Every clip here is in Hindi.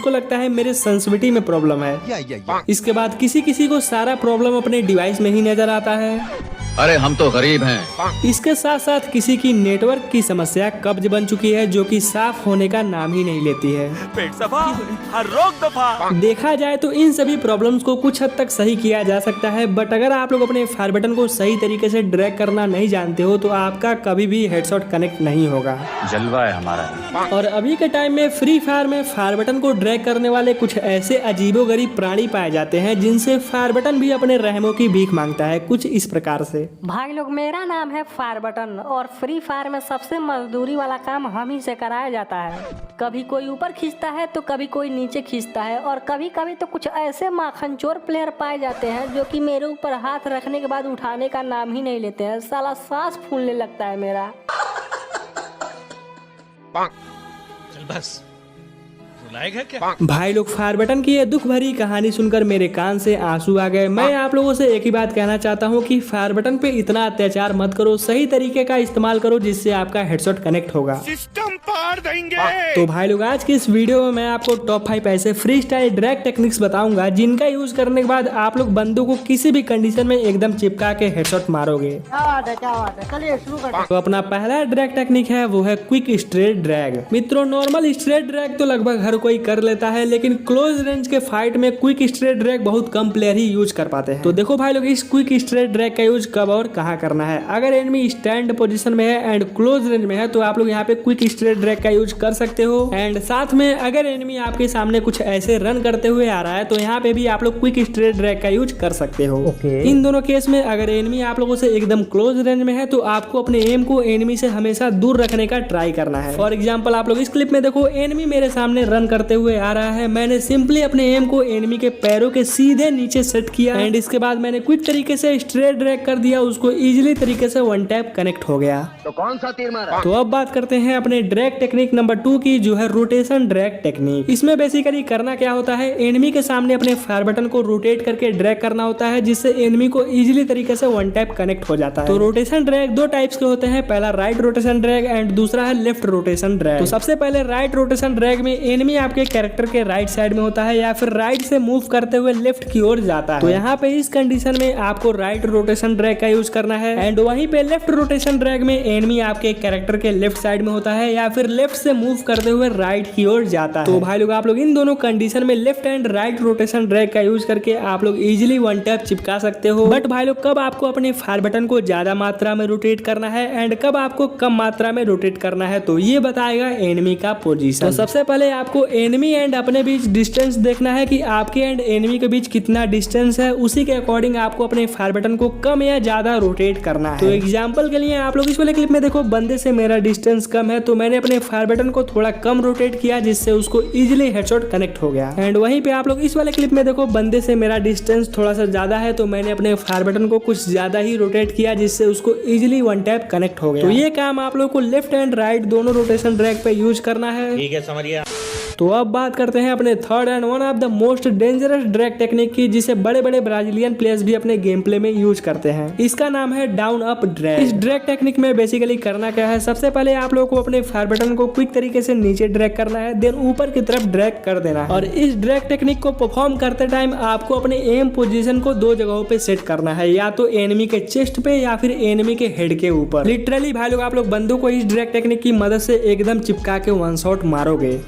जिसको लगता है मेरे सेंसिटिविटी में प्रॉब्लम है। इसके बाद किसी किसी को सारा प्रॉब्लम अपने डिवाइस में ही नजर आता है। अरे हम तो गरीब हैं। इसके साथ साथ किसी की नेटवर्क की समस्या कब्ज बन चुकी है, जो कि साफ होने का नाम ही नहीं लेती है। पेट सफा, हर रोग दफा। देखा जाए तो इन सभी प्रॉब्लम्स को कुछ हद तक सही किया जा सकता है, बट अगर आप लोग अपने फायर बटन को सही तरीके से ड्रैग करना नहीं जानते हो तो आपका कभी भी हेडशॉट कनेक्ट नहीं होगा। जलवा है हमारा। और अभी के टाइम में फ्री फायर में फायर बटन को ड्रैग करने वाले कुछ ऐसे अजीबोगरीब प्राणी पाए जाते हैं जिनसे फायर बटन भी अपने रहमों की भीख मांगता है, कुछ इस प्रकार से। भाई लोग, मेरा नाम है फायर बटन और फ्री फायर में सबसे मजदूरी वाला काम हम ही से कराया जाता है। कभी कोई ऊपर खींचता है तो कभी कोई नीचे खींचता है, और कभी कभी तो कुछ ऐसे माखनचोर प्लेयर पाए जाते हैं जो कि मेरे ऊपर हाथ रखने के बाद उठाने का नाम ही नहीं लेते हैं। साला सांस फूलने लगता है मेरा। चल बस, रुलाएगा क्या? भाई लोग, फायर बटन की ये दुख भरी कहानी सुनकर मेरे कान से आंसू आ गए। मैं आप लोगों से एक ही बात कहना चाहता हूँ कि फायर बटन पे इतना अत्याचार मत करो, सही तरीके का इस्तेमाल करो जिससे आपका हेडशॉट कनेक्ट होगा। सिस्टम पार देंगे। तो भाई लोग, आज की इस वीडियो में मैं आपको टॉप 5 ऐसे फ्री स्टाइल ड्रैग टेक्निक्स बताऊंगा जिनका यूज करने के बाद आप लोग बंदों को किसी भी कंडीशन में एकदम चिपका के हेडशॉट मारोगे। क्या बात है, चलिए शुरू करते हैं। तो अपना पहला ड्रैग टेक्निक है वो है क्विक स्ट्रेट ड्रैग। मित्रों, नॉर्मल स्ट्रेट ड्रैग तो लगभग हर कोई कर लेता है, लेकिन क्लोज रेंज के फाइट में क्विक स्ट्रेट ड्रैग बहुत कम प्लेयर ही यूज कर पाते हैं। तो देखो भाई लोग, इस क्विक स्ट्रेट ड्रैग का यूज कब और कहाँ करना है। अगर एनिमी स्टैंड पोजीशन में है एंड क्लोज रेंज में है तो आप लोग यहाँ पे क्विक स्ट्रेट ड्रैग का यूज कर सकते हो। एंड साथ में अगर एनिमी आपके सामने कुछ ऐसे रन करते हुए आ रहा है तो यहाँ पे भी आप लोग क्विक स्ट्रेट ड्रैग का यूज कर सकते हो। इन दोनों केस में अगर एनिमी आप लोगों से एकदम क्लोज रेंज में है तो आपको अपने एम को एनिमी से हमेशा दूर रखने का ट्राई करना है। फॉर एग्जाम्पल, आप लोग इस क्लिप में देखो, एनिमी मेरे सामने रन करते हुए आ रहा है। मैंने सिंपली अपने एम को एनिमी के पैरों के सीधे नीचे सेट किया एंड इसके बाद मैंने क्विक तरीके से स्ट्रेट ड्रैग कर दिया, उसको इजीली तरीके से वन टैप कनेक्ट हो गया। तो कौन सा तीर मारा? तो अब बात करते हैं अपने ड्रैग टेक्निक नंबर 2 की, जो है रोटेशन ड्रैग टेक्निक। इसमें बेसिकली करना क्या होता है, एनिमी के सामने अपने फायर बटन को रोटेट करके ड्रैग करना होता है जिससे एनिमी को इजीली तरीके से वन टैप कनेक्ट हो जाता है। तो रोटेशन ड्रैग दो टाइप्स के होते हैं, पहला राइट रोटेशन ड्रैग एंड दूसरा है लेफ्ट रोटेशन ड्रैग। तो सबसे पहले राइट रोटेशन ड्रैग में एनिमी आपके कैरेक्टर के राइट साइड में होता है या फिर राइट से मूव करते हुए लेफ्ट की ओर जाता है। तो यहाँ पे इस कंडीशन में आपको राइट रोटेशन ड्रैग का यूज करना है एंड वहीं पे लेफ्ट रोटेशन ड्रैग में एनिमी आपके कैरेक्टर के लेफ्ट साइड में होता है या फिर लेफ्ट से मूव करते हुए राइट की ओर जाता है। तो भाई लोग, आप लोग इन दोनों कंडीशन में left and right rotation drag का यूज करके आप लोग इजीली वन टैप चिपका सकते हो। बट भाई लोग, कब आपको अपने फायर बटन को ज्यादा मात्रा में रोटेट करना है एंड कब आपको कम मात्रा में रोटेट करना है तो ये बताएगा एनिमी का पोजीशन। तो सबसे पहले आपको एनिमी एंड अपने बीच डिस्टेंस देखना है कि आपके एंड एनिमी के बीच कितना डिस्टेंस है, उसी के अकॉर्डिंग आपको अपने फायर बटन को कम या ज्यादा रोटेट करना है। तो एग्जांपल के लिए आप लोग इस वाले क्लिप में देखो, बंदे से मेरा डिस्टेंस कम है तो मैंने अपने फायर बटन को थोड़ा कम रोटेट किया जिससे उसको इजीली हेडशॉट कनेक्ट हो गया। एंड वहीं पे आप लोग इस वाले क्लिप में देखो, बंदे से मेरा डिस्टेंस थोड़ा सा ज्यादा है तो मैंने अपने फायर बटन को कुछ ज्यादा ही रोटेट किया जिससे उसको इजीली वन टैप कनेक्ट हो गया। तो ये काम आप लोग को लेफ्ट एंड राइट दोनों रोटेशन ड्रैग पे यूज करना है। ठीक है, समझिए। तो अब बात करते हैं अपने third and one of the most dangerous drag technique की, जिसे बड़े बड़े ब्राजीलियन प्लेयर्स भी अपने गेम प्ले में यूज करते हैं। इसका नाम है डाउन अप ड्रैग। इस ड्रैग टेक्निक में बेसिकली करना क्या है, सबसे पहले आप लोगों को अपने फायर बटन को क्विक तरीके से नीचे ड्रैग करना है, देन ऊपर की तरफ ड्रैग कर देना है। और इस ड्रैग टेक्निक को परफॉर्म करते टाइम आपको अपने एम पोजीशन को दो जगहों पे सेट करना है, या तो एनिमी के चेस्ट पे या फिर एनिमी के हेड के ऊपर। लिटरली भाई लोग, आप लोग बंदों को इस ड्रैग टेक्निक की मदद से एकदम चिपका के वन शॉट मारोगे।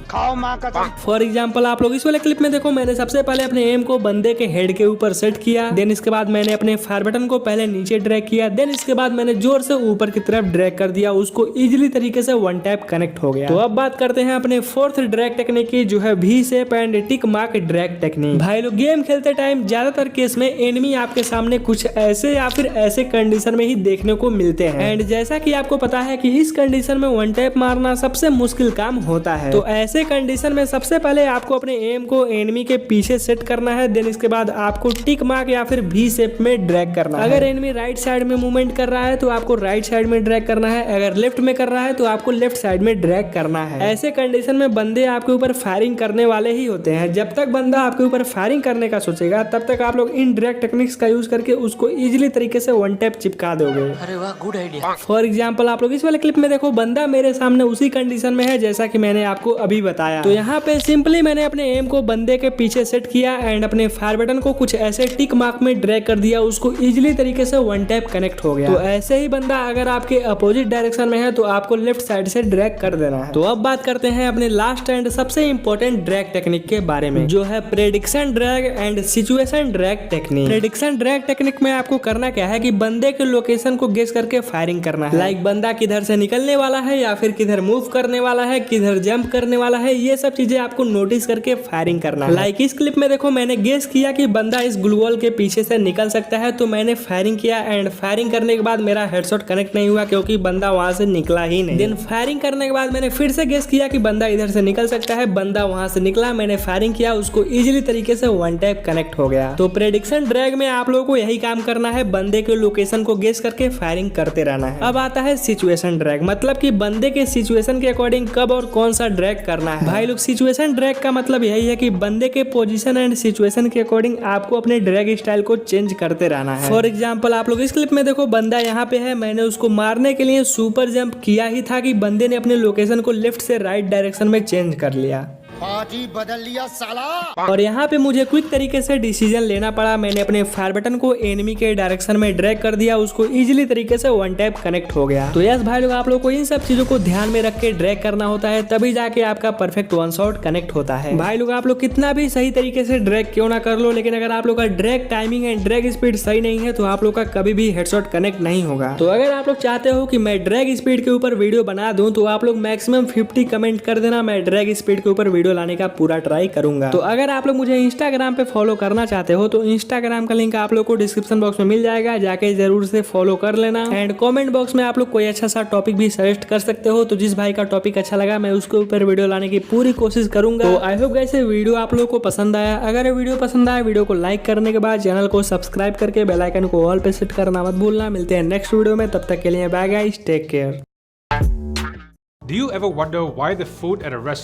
फॉर एग्जाम्पल, आप लोग इस वाले क्लिप में देखो, मैंने सबसे पहले अपने एम को बंदे के हेड के ऊपर सेट किया, देन इसके बाद मैंने अपने फायर बटन को पहले नीचे ड्रैग किया, देन इसके बाद मैंने जोर से ऊपर की तरफ ड्रैग कर दिया, उसको इजीली तरीके से वन टैप कनेक्ट हो गया। तो अब बात करते हैं अपने फोर्थ ड्रैग टेक्निक की, जो है V shape and tick mark drag technique. भाई लोग, गेम खेलते टाइम ज्यादातर केस में एनिमी आपके सामने कुछ ऐसे या फिर ऐसे कंडीशन में ही देखने को मिलते हैं एंड जैसा कि आपको पता है कि इस कंडीशन में वन टैप मारना सबसे मुश्किल काम होता है। तो ऐसे कंडीशन में सबसे पहले आपको अपने एम को एनिमी के पीछे सेट करना है, देन इसके बाद आपको टिक मार्क या फिर वी शेप में ड्रैग करना है। अगर एनिमी राइट साइड में मूवमेंट कर रहा है तो आपको राइट साइड में ड्रैग करना है, अगर लेफ्ट में कर रहा है तो आपको लेफ्ट साइड में ड्रैग करना है। ऐसे कंडीशन में बंदे आपके ऊपर फायरिंग करने वाले ही होते हैं। जब तक बंदा आपके ऊपर फायरिंग करने का सोचेगा तब तक आप लोग इन ड्रैग टेक्निक्स का यूज करके उसको इजीली तरीके से वन टैप चिपका दोगे। अरे वाह, गुड आइडिया। फॉर एग्जाम्पल, आप लोग इस वाले क्लिप में देखो, बंदा मेरे सामने उसी कंडीशन में है जैसा कि मैंने आपको अभी बताया। तो यहाँ पे सिंपली मैंने अपने एम को बंदे के पीछे सेट किया एंड अपने फायर बटन को कुछ ऐसे टिक मार्क में ड्रैग कर दिया, उसको इजीली तरीके से वन टैप कनेक्ट हो गया। तो ऐसे ही बंदा अगर आपके अपोजिट डायरेक्शन में है तो आपको लेफ्ट साइड से ड्रैग कर देना है। तो अब बात करते हैं अपने लास्ट एंड सबसे इंपॉर्टेंट ड्रैग टेक्निक के बारे में, जो है prediction drag and situation drag technique. Prediction drag technique में आपको करना क्या है कि बंदे के लोकेशन को गेस करके फायरिंग करना है। लाइक बंदा किधर से निकलने वाला है या फिर किधर मूव करने वाला है, किधर जंप करने वाला है, ये सब चीजें आपको नोटिस करके फायरिंग करना है। लाइक इस क्लिप में देखो मैंने गेस किया कि बंदा इस ग्लू वॉल के पीछे से निकल सकता है, तो मैंने फायरिंग किया एंड फायरिंग करने के बाद मेरा हेडशॉट कनेक्ट नहीं हुआ क्योंकि बंदा वहां से निकला ही नहीं। देन फायरिंग करने के बाद मैंने फिर से गेस किया कि बंदा इधर से निकल सकता है, बंदा वहां से निकला, मैंने फायरिंग किया, उसको इजीली तरीके से वन टैप कनेक्ट हो गया। तो प्रेडिक्शन ड्रैग में आप लोगों को यही काम करना है, बंदे के लोकेशन को गेस करके फायरिंग करते रहना है। अब आता है सिचुएशन ड्रैग, मतलब कि बंदे के सिचुएशन के अकॉर्डिंग कब और कौन सा ड्रैग करना है। भाई लोग सिचुएशन ड्रैग का मतलब यही है कि बंदे के पोजीशन एंड सिचुएशन के अकॉर्डिंग आपको अपने ड्रैग स्टाइल को चेंज करते रहना है। फॉर एग्जांपल आप लोग इस क्लिप में देखो बंदा यहाँ पे है, मैंने उसको मारने के लिए सुपर जंप किया ही था कि बंदे ने अपने लोकेशन को लेफ्ट से राइट डायरेक्शन में चेंज कर लिया। पार्टी बदल लिया साला। और यहाँ पे मुझे क्विक तरीके से डिसीजन लेना पड़ा, मैंने अपने फायर बटन को एनिमी के डायरेक्शन में ड्रैग कर दिया, उसको इजीली तरीके से वन टैप कनेक्ट हो गया। तो यस भाई लोग आप लोग को इन सब चीजों को ध्यान में रख के ड्रैग करना होता है, तभी जाके आपका परफेक्ट वन शॉट कनेक्ट होता है। भाई लोग आप लोग कितना भी सही तरीके से ड्रैग क्यों ना कर लो, लेकिन अगर आप लोग का drag timing and drag speed सही नहीं है तो आप लोग का कभी भी हेडशॉट कनेक्ट नहीं होगा। तो अगर आप लोग चाहते हो कि मैं ड्रैग स्पीड के ऊपर वीडियो बना दूं तो आप लोग मैक्सिमम 50 कमेंट कर देना, मैं ड्रैग स्पीड के ऊपर वीडियो लाने का पूरा ट्राई करूंगा। तो अगर आप लोग मुझे इंस्टाग्राम पे फॉलो करना चाहते हो तो इंस्टाग्राम का लिंक आप लोग को डिस्क्रिप्शन बॉक्स में मिल जाएगा, जाके जरूर से फॉलो कर लेना। एंड कमेंट बॉक्स में आप लोग कोई अच्छा सा टॉपिक भी सजेस्ट कर सकते हो, तो जिस भाई का टॉपिक अच्छा लगा मैं उसके ऊपर वीडियो लाने की पूरी कोशिश करूंगा। तो आई होप गाइस ये वीडियो आप लोग को पसंद आया। अगर ये वीडियो पसंद आया वीडियो को लाइक करने के बाद चैनल को सब्सक्राइब करके बेल आइकन को ऑल पे सेट करना मत भूलना। मिलते हैं नेक्स्ट वीडियो में, तब तक के लिए bye guys, take care. Do you ever wonder why the food at a restaurant